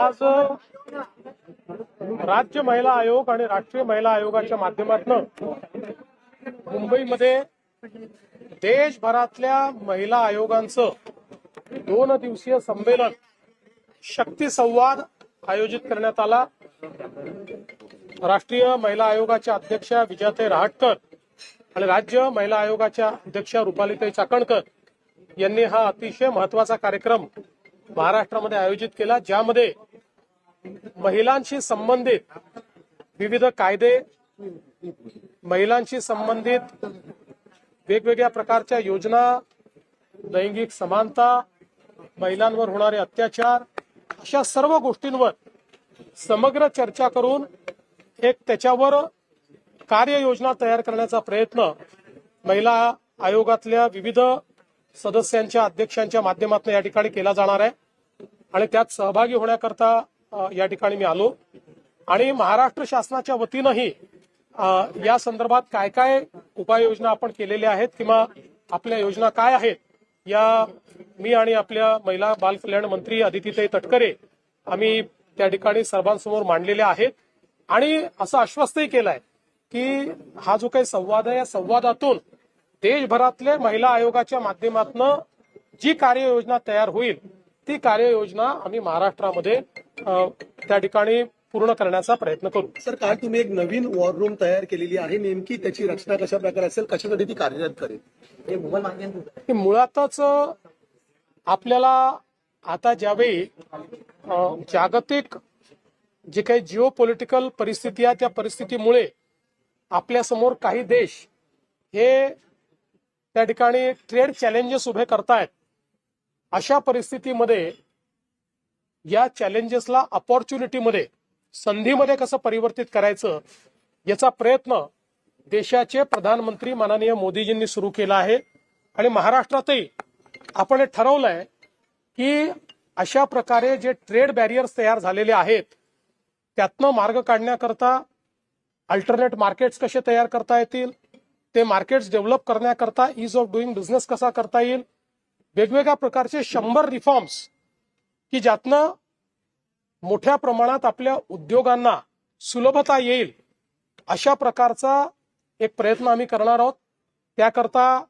आज राज्य महिला आयोग आणि राष्ट्रीय महिला आयोगाच्या माध्यमातून मुंबईमध्ये देशभरातल्या महिला आयोगांचं 2 दिवसीय संमेलन शक्ती संवाद आयोजित करण्यात आला। राष्ट्रीय महिला आयोगाच्या अध्यक्षा विजयाताई रहाटकर आणि राज्य महिला आयोगाच्या अध्यक्षा रुपालीताई चाकणकर यांनी हा अतिशय महत्वाचा कार्यक्रम महाराष्ट्रामध्ये आयोजित केला, ज्यामध्ये महिलांशी संबंधित विविध कायदे, महिलांशी संबंधित वेगवेगळ्या प्रकारच्या योजना, लैंगिक समानता, महिलांवर होणारे अत्याचार अशा सर्व गोष्टींवर समग्र चर्चा करून एक त्याच्यावर कार्ययोजना तयार करण्याचा प्रयत्न महिला आयोगातल्या विविध सदस्यांच्या अध्यक्षांच्या माध्यमातून या ठिकाणी केला जाणार आहे आणि त्यात सहभागी होण्याकरता या ठिकाणी मी आलो आणि महाराष्ट्र शासनाच्या वतीनंही या संदर्भात काय काय उपाययोजना आपण केलेल्या आहेत किंवा आपल्या योजना काय आहेत या मी आणि आपल्या महिला बाल कल्याण मंत्री अदितीताई तटकरे आम्ही त्या ठिकाणी सर्वांसमोर मांडलेल्या आहेत आणि असं आश्वस्तही केलंय की हा जो काही संवाद आहे या संवादातून देशभरातल्या महिला आयोगाच्या माध्यमातून जी कार्ययोजना तयार होईल ती कार्ययोजना आम्ही महाराष्ट्रामध्ये त्या ठिकाणी पूर्ण करण्याचा प्रयत्न करू। सर, काल तुम्ही एक नवीन वॉर रूम तयार केलेली आहे, नेमकी त्याची रचना कशा प्रकारे असेल, कशासाठी ती कार्यरत करेल? मुळातच आपल्याला आता ज्यावेळी जागतिक जे काही जिओ पॉलिटिकल परिस्थिती आहे त्या परिस्थितीमुळे आपल्या समोर काही देश हे त्या ठिकाणी ट्रेड चॅलेंजेस उभे करतायत, अशा परिस्थितीमध्ये या चॅलेंजेसला अपॉर्च्युनिटीमध्ये, संधीमध्ये कसं परिवर्तित करायचं याचा प्रयत्न देशाचे प्रधानमंत्री माननीय मोदीजींनी सुरू केला आहे आणि महाराष्ट्रातही आपण ठरवलंय की अशा प्रकारे जे ट्रेड बॅरियर्स तयार झालेले आहेत त्यातनं मार्ग काढण्याकरता अल्टरनेट मार्केट्स कसे तयार करता येतील, ते मार्केट्स डेव्हलप करण्याकरता ईज ऑफ डुईंग बिझनेस कसा करता येईल, वेगवेगळ्या प्रकारचे 100 रिफॉर्म्स की ज्यातनं मोठ्या प्रमाणात आपल्या उद्योगांना सुलभता येईल अशा प्रकारचा एक प्रयत्न आम्ही करणार आहोत। त्याकरता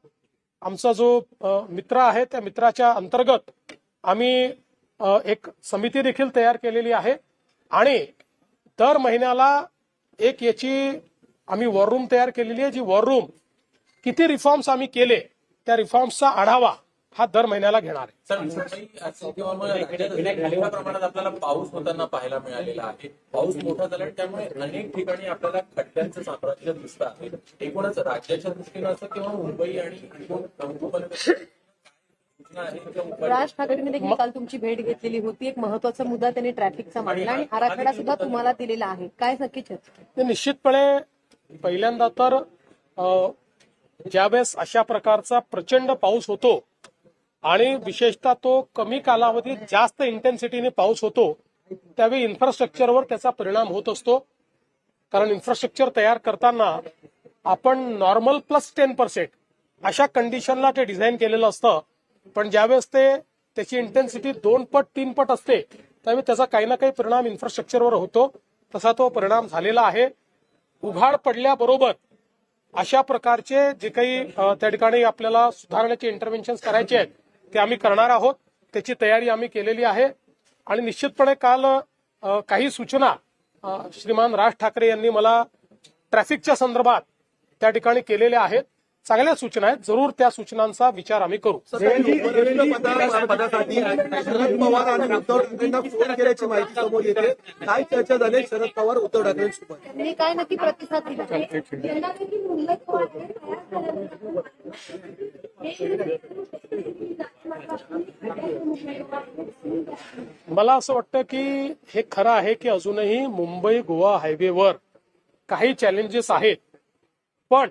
आमचा जो मित्र आहे त्या मित्राच्या अंतर्गत आम्ही एक समिती देखील तयार केलेली आहे आणि दर महिन्याला एक याची आम्ही वॉर रूम तयार केलेली आहे, जी वॉर रूम किती रिफॉर्म्स आम्ही केले त्या रिफॉर्म्सचा आढावा हा दर महिन्याला घेणार आहे। मोठ्या प्रमाणात आपल्याला पाऊस होताना पाहायला मिळालेला आहे। पाऊस मोठा झाला त्यामुळे अनेक ठिकाणी आपल्याला खड्ड्यांचं साम्राज्य दिसतं आहे। एकूणच राज्याच्या दृष्टीनं असं किंवा मुंबई आणि राज ठाकरेंनी देखील काल तुमची भेट घेतलेली होती, एक महत्वाचा मुद्दा त्यांनी ट्रॅफिकचा मांडला आणि आराखडा सुद्धा तुम्हाला दिलेला आहे, काय नक्की चर्चा? निश्चितपणे पहिल्यांदा तर ज्यावेळेस अशा प्रकारचा प्रचंड पाऊस होतो आणि विशेषतः तो कमी कालावधीत जास्त इंटेन्सिटीने पाऊस होतो त्यावेळी इन्फ्रास्ट्रक्चरवर त्याचा परिणाम होत असतो, कारण इन्फ्रास्ट्रक्चर तयार करताना आपण नॉर्मल प्लस 10% अशा कंडिशनला ते डिझाईन केलेलं असतं, पण ज्यावेळेस त्याची इंटेन्सिटी 2 पट 3 पट असते त्यावेळी त्याचा काही ना काही परिणाम इन्फ्रास्ट्रक्चरवर होतो, तसा तो परिणाम झालेला आहे। उघाड पडल्याबरोबर अशा प्रकारचे जे काही त्या ठिकाणी आपल्याला सुधारण्याचे इंटरव्हेन्शन्स करायचे आहेत ते आम्ही करणार आहोत, त्याची तयारी आम्ही केलेली आहे आणि निश्चितपणे काल काही सूचना श्रीमान राज ठाकरे यांनी मला ट्रॅफिकच्या संदर्भात त्या ठिकाणी केलेल्या आहेत, चांगल्या सूचना आहेत, जरूर त्या सूचनांचा विचार आम्ही करू। पदासाठी शरद पवार आणि उद्धव ठाकरेंना फोन केल्याची माहिती समोर येते, काय चर्चा झाली शरद पवार उद्धव ठाकरेंसोबत? त्यांनी काय नक्की प्रतिसाद दिला? मला असं वाटतं की हे खरं आहे की अजूनही मुंबई गोवा हायवेवर काही चॅलेंजेस आहेत, पण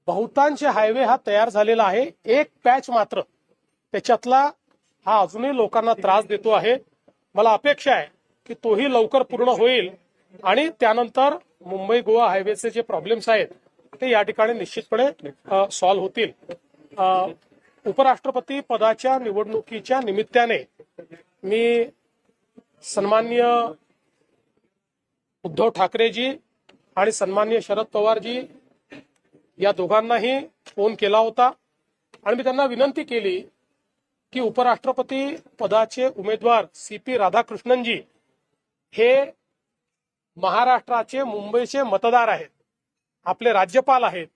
बहुतांश हायवे हा तयार झालेला आहे, एक पॅच मात्र त्याच्यातला हा अजूनही लोकांना त्रास देतो आहे। मला अपेक्षा आहे की तोही लवकर पूर्ण होईल आणि त्यानंतर मुंबई गोवा हायवेचे जे प्रॉब्लेम्स आहेत ते या ठिकाणी निश्चितपणे सॉल्व्ह होतील। उपराष्ट्रपती पदाच्या निवडणुकीच्या निमित्ताने मी सन्माननीय उद्धव ठाकरेजी आणि सन्माननीय शरद पवारजी या दोघांनाही फोन केला होता आणि मी त्यांना विनंती केली की उपराष्ट्रपती पदाचे उमेदवार CP राधाकृष्णनजी हे महाराष्ट्राचे मुंबईचे मतदार आहेत, आपले राज्यपाल आहेत.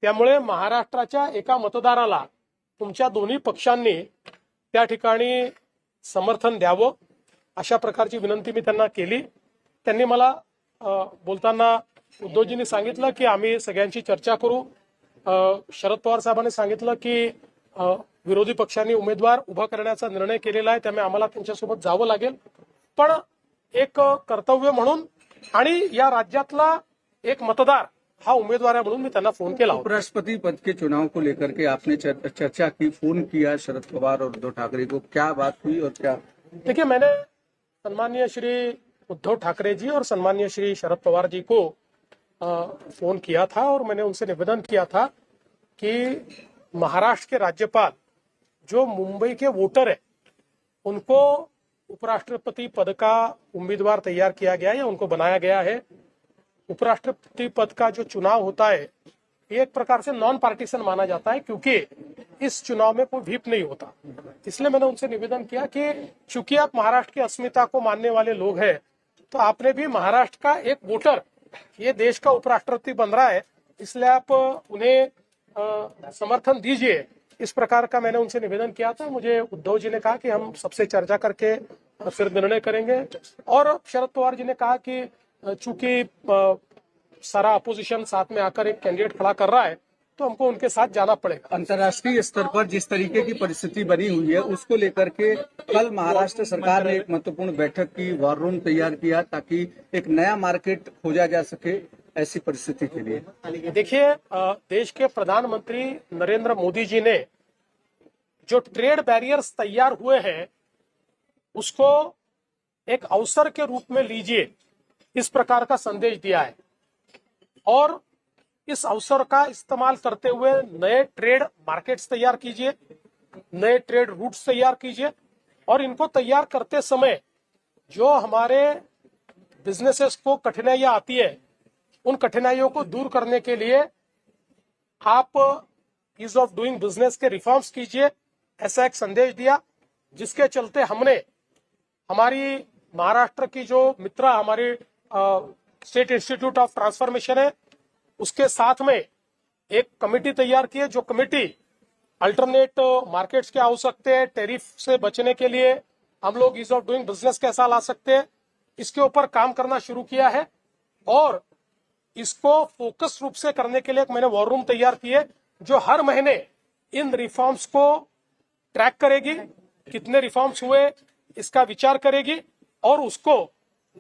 त्यामुळे महाराष्ट्राच्या एका मतदाराला तुमच्या दोन्ही पक्षांनी त्या ठिकाणी समर्थन द्यावं अशा प्रकारची विनंती मी त्यांना केली. त्यांनी मला बोलताना उद्धवजींनी सांगितलं की आम्ही सगळ्यांची चर्चा करू. शरद पवार साहेबांनी सांगितलं की विरोधी पक्षांनी उमेदवार उभा करण्याचा निर्णय केलेला आहे, त्यामुळे आम्हाला त्यांच्यासोबत जावं लागेल. पण एक कर्तव्य म्हणून आणि या राज्यातला एक मतदार हा उम्मीदवार आहे म्हणून मी त्यांना फोन केला होता. उपराष्ट्रपति पद के चुनाव को लेकर के आपने चर्चा की, फोन किया शरद पवार और उद्धव ठाकरे को, क्या बात हुई और क्या? देखिए, मैंने सम्मानीय श्री उद्धव ठाकरे जी और सम्मानीय श्री शरद पवार जी को फोन किया था और मैंने उनसे निवेदन किया था कि महाराष्ट्र के राज्यपाल जो मुंबई के वोटर है उनको उपराष्ट्रपति पद का उम्मीदवार तैयार किया गया है या उनको बनाया गया है. उपराष्ट्रपति पद का जो चुनाव होता है ये एक प्रकार से नॉन पार्टीशन माना जाता है क्योंकि इस चुनाव में कोई व्हिप नहीं होता. इसलिए मैंने उनसे निवेदन किया कि चूंकि आप महाराष्ट्र की अस्मिता को मानने वाले लोग हैं तो आपने भी महाराष्ट्र का एक वोटर ये देश का उपराष्ट्रपति बन रहा है, इसलिए आप उन्हें समर्थन दीजिए. इस प्रकार का मैंने उनसे निवेदन किया था. मुझे उद्धव जी ने कहा कि हम सबसे चर्चा करके फिर निर्णय करेंगे और शरद पवार जी ने कहा कि चूंकि सारा अपोजिशन साथ में आकर एक कैंडिडेट खड़ा कर रहा है तो हमको उनके साथ जाना पड़ेगा. अंतर्राष्ट्रीय स्तर पर जिस तरीके की परिस्थिति बनी हुई है उसको लेकर के कल महाराष्ट्र सरकार ने एक महत्वपूर्ण बैठक की, वॉर रूम तैयार किया ताकि एक नया मार्केट खोजा जा सके ऐसी परिस्थिति के लिए. देखिए, देश के प्रधानमंत्री नरेंद्र मोदी जी ने जो ट्रेड बैरियर्स तैयार हुए हैं उसको एक अवसर के रूप में लीजिए, इस प्रकार का संदेश दिया है और इस अवसर का इस्तेमाल करते हुए नए ट्रेड मार्केट्स तैयार कीजिए, नए ट्रेड रूट्स तैयार कीजिए और इनको तैयार करते समय जो हमारे बिजनेसेस को कठिनाइयां आती है उन कठिनाइयों को दूर करने के लिए आप ईज ऑफ डूइंग बिजनेस के रिफॉर्म्स कीजिए, ऐसा एक संदेश दिया. जिसके चलते हमने हमारी महाराष्ट्र की जो मित्र हमारी स्टेट इंस्टीट्यूट ऑफ ट्रांसफॉर्मेशन है उसके साथ में एक कमेटी तैयार की है. जो कमेटी अल्टरनेट मार्केट्स क्या हो सकते हैं, टैरिफ से बचने के लिए हम लोग ईज ऑफ डूइंग बिजनेस कैसा ला सकते हैं, इसके ऊपर काम करना शुरू किया है और इसको फोकस रूप से करने के लिए मैंने वॉर रूम तैयार की है जो हर महीने इन रिफॉर्म्स को ट्रैक करेगी, कितने रिफॉर्म्स हुए इसका विचार करेगी और उसको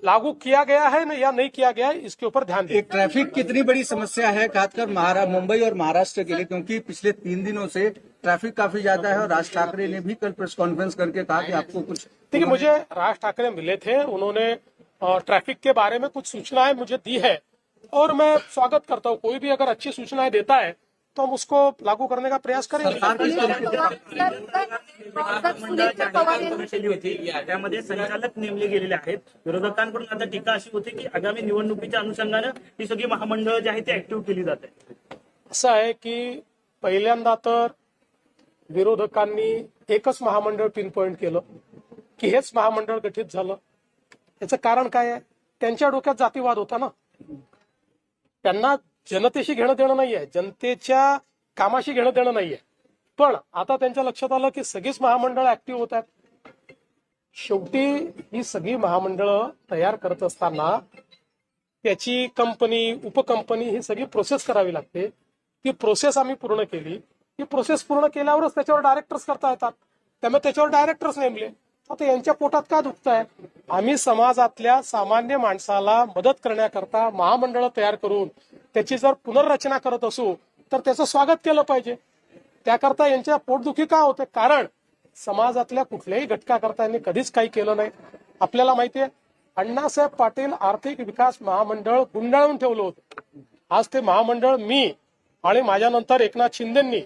लागू किया गया है या नहीं किया गया है इसके ऊपर ध्यान देगी. एक ट्रैफिक कितनी बड़ी समस्या है खासकर मुंबई और महाराष्ट्र के लिए, क्योंकि पिछले 3 दिनों से ट्रैफिक काफी ज्यादा है और राज ठाकरे ने भी कल प्रेस कॉन्फ्रेंस करके कहा कि आपको कुछ. देखिए, मुझे राज ठाकरे मिले थे, उन्होंने ट्रैफिक के बारे में कुछ सूचनाएं मुझे दी है और मैं स्वागत करता हूं. कोई भी अगर अच्छी सूचनाएं देता है तो हम उसको लागू करने का प्रयास करेंगे. केली होती त्यामध्ये संचालक नेमले गेलेले आहेत. विरोधकांकडून आता टीका अशी होती की आगामी निवडणुकीच्या अनुषंगानं ही सगळी महामंडळं जी आहेत ती ऍक्टिव्ह केली जात आहेत. असं आहे की पहिल्यांदा तर विरोधकांनी एकच महामंडळ पिन पॉइंट केलं की हेच महामंडळ गठीत झालं. याचं कारण काय आहे? त्यांच्या डोक्यात जातीवाद होता ना. त्यांना जनतेशी घेणं देणं नाहीये, जनतेच्या कामाशी घेणं देणं नाहीये. पण आता त्यांच्या लक्षात आलं की सगळीच महामंडळ ऍक्टिव्ह होत आहेत. शेवटी ही सगळी महामंडळं तयार करत असताना त्याची कंपनी, उपकंपनी ही सगळी प्रोसेस करावी लागते. ती प्रोसेस आम्ही पूर्ण केली. ती प्रोसेस पूर्ण केल्यावरच त्याच्यावर डायरेक्टर्स करता येतात. त्यामुळे त्याच्यावर डायरेक्टर्स नेमले. आता यांच्या पोटात का दुखत आहे? आम्ही समाजातल्या सामान्य माणसाला मदत करण्याकरता महामंडळ तयार करून त्याची जर पुनर्रचना करत असू तर त्याचं स्वागत केलं पाहिजे. त्याकरता यांच्या पोटदुखी का होते? कारण समाजातल्या कुठल्याही घटकाकरता यांनी कधीच काही केलं नाही. आपल्याला माहितीये, अण्णासाहेब पाटील आर्थिक विकास महामंडळ गुंडाळून ठेवलं होतं. आज ते महामंडळ मी आणि माझ्यानंतर एकनाथ शिंदेंनी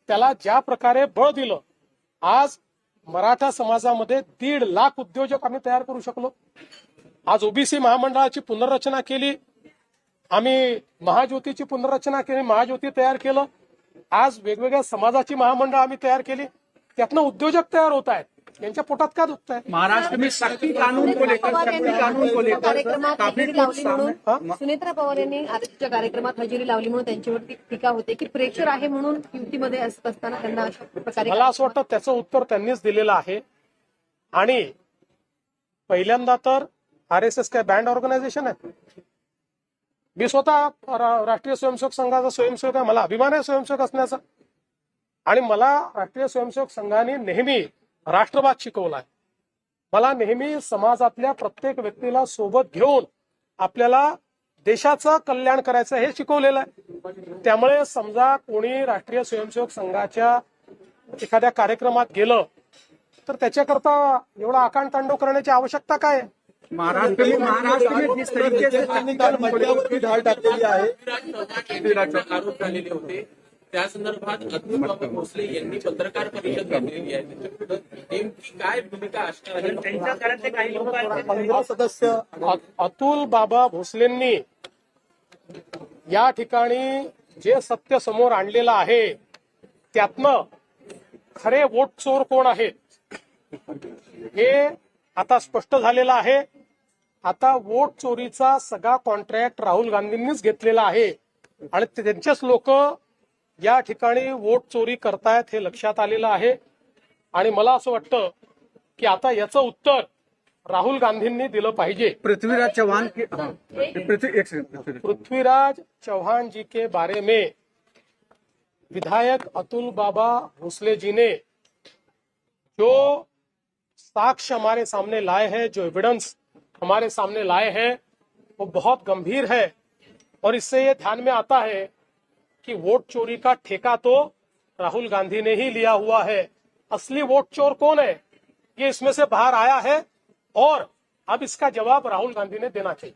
त्याला ज्या प्रकारे बळ दिलं, आज मराठा समाजामध्ये 1.5 लाख उद्योजक आम्ही तयार करू शकलो. आज ओबीसी महामंडळाची पुनर्रचना केली, आम्ही महाज्योतीची पुनर्रचना केली, महाज्योती तयार केलं. आज वेगवेगळ्या समाजाची महामंडळ आम्ही तयार केली, त्यातनं उद्योजक तयार होत आहेत. यांच्या पोटात का दुखत आहे? महाराष्ट्र में सख्ती कानून को लेकर कार्यक्रमात काफी हजेरी कुछ लावली सामने म्हणून सुनेत्रा पवार यांनी आजच्या कार्यक्रमात हजेरी लावली म्हणून त्यांच्यावरती टीका होते की प्रेशर आहे म्हणून युतीमध्ये असत असताना त्यांना अशा प्रकारे मला असं वाटतं त्याचं उत्तर त्यांनीच दिलेलं आहे. आणि पहिल्यांदा तर RSS काय बँड ऑर्गनायझेशन आहे? मी स्वतः राष्ट्रीय स्वयंसेवक संघाचा स्वयंसेवक आहे, मला अभिमान आहे स्वयंसेवक असण्याचा. आणि मला राष्ट्रीय स्वयंसेवक संघाने नेहमी राष्ट्रवाद शिकवलाय. मला नेहमी समाजातल्या प्रत्येक व्यक्तीला सोबत घेऊन आपल्याला देशाचं कल्याण करायचं हे शिकवलेलं आहे. त्यामुळे समजा कोणी राष्ट्रीय स्वयंसेवक संघाच्या एखाद्या कार्यक्रमात गेलं तर त्याच्याकरता एवढा आकांडतांडव करण्याची आवश्यकता काय आहे? महाराष्ट्र में जिस तरीके से मड्यावरती ढाल टाकलेली आहे. पृथ्वीराज चव्हाण आरोप झालेले होते त्या संदर्भात अतुल बाबा भोसले यांनी पत्रकार परिषद घेतलेली आहे. त्याच्यापुढे नेमकी काय भूमिका असणार आहे? त्यांच्या घरातले काही लोक आहेत 15 सदस्य अतुल बाबा भोसलेंनी या ठिकाणी जे सत्य समोर आणलेलं आहे त्यातनं खरे वोट चोर कोण आहेत हे आता स्पष्ट झालेलं आहे. आता वोट चोरीचा सगळा कॉन्ट्रॅक्ट राहुल गांधींनीच घेतलेला आहे आणि त्यांचेच लोक या ठिकाणी वोट चोरी करतायत हे लक्षात आलेलं आहे. आणि मला असं वाटतं की आता याचं उत्तर राहुल गांधींनी दिलं पाहिजे. पृथ्वीराज चौहान के एक सेकंड पृथ्वीराज चौहान जी के बारे में विधायक अतुल बाबा भोसले जी ने जो साक्ष्य हमारे सामने लाए हैं, जो एविडेंस हमारे सामने लाए हैं, वो बहुत गंभीर है. और इससे ये ध्यान में आता है कि वोट चोरी का ठेका तो राहुल गांधी ने ही लिया हुआ है. असली वोट चोर कौन है ये इसमें से बाहर आया है और अब इसका जवाब राहुल गांधी ने देना चाहिए.